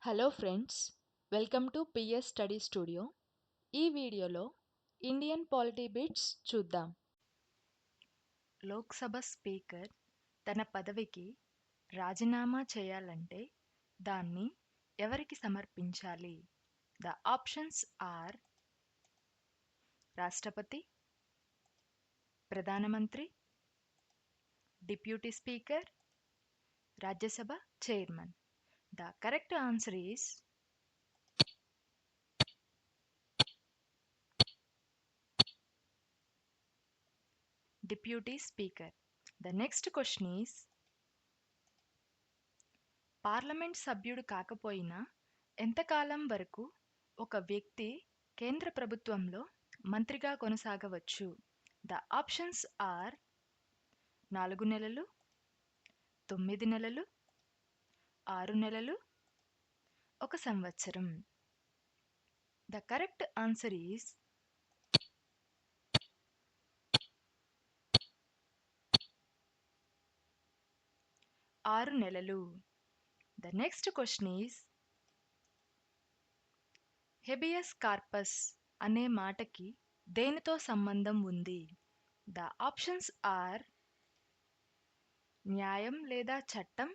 Hello friends, welcome to PS study studio. ఈ వీడియోలో Indian polity bits చూద్దాం. Lok Sabha speaker తన పదవికి రాజీనామా చేయాలంటే దాన్ని ఎవరికి సమర్పించాలి? ద ఆప్షన్స్ ఆర్ రాష్ట్రపతి, ప్రధానమంత్రి, deputy speaker, Rajya Sabha chairman. The correct answer is Deputy Speaker. The next question is, parliament సభ్యుడు కాకపోయినా ఎంతకాలం వరకు ఒక వ్యక్తి కేంద్ర ప్రభుత్వంలో మంత్రిగా కొనసాగవచ్చు? ద ఆప్షన్స్ ఆర్ 4 నెలలు, 9 నెలలు, 6 నెలలు, 1 సంవత్సరం. ద కరెక్ట్ ఆన్సర్ ఈస్ 6 నెలలు. The next question is, habeas corpus అనే మాటకి దేనితో సంబంధం ఉంది? ద ఆప్షన్స్ ఆర్ న్యాయం లేదా చట్టం,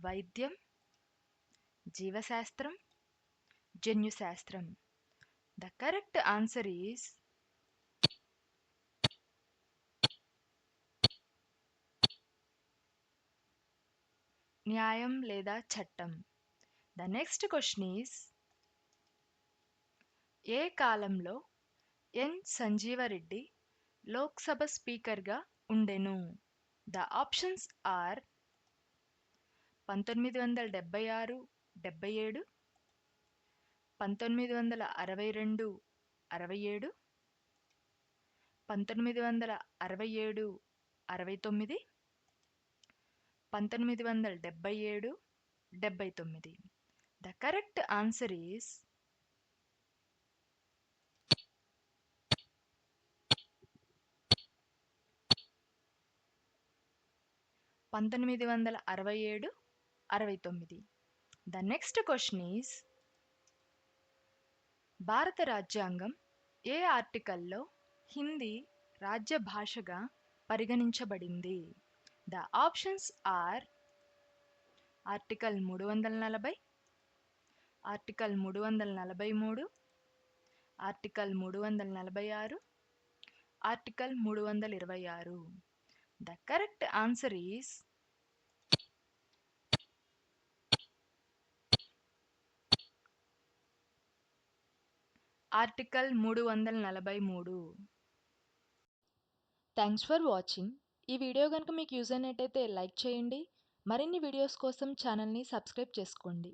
వైద్యం, జీవశాస్త్రం, జన్యుశాస్త్రం. ద కరెక్ట్ ఆన్సర్ ఈస్ న్యాయం లేదా చట్టం. ద నెక్స్ట్ క్వశ్చన్ ఈస్, ఏ కాలంలో ఎన్ సంజీవరెడ్డి లోక్సభ స్పీకర్గా ఉండెను? The options are 1976-77, 1962-67, 1967-69, 1977-79. The correct answer is 1967-69. The next question is, భారత రాజ్యాంగం ఏ ఆర్టికల్లో హిందీ రాజ్య భాషగా పరిగణించబడింది? The options are article 340, article 343, article 346, article 326. The correct answer is article 343. Thanks for watching. ఈ వీడియో కనుక మీకు యూజ్ అయినట్టయితే లైక్ చేయండి. మరిన్ని వీడియోస్ కోసం ఛానల్ని సబ్స్క్రైబ్ చేసుకోండి.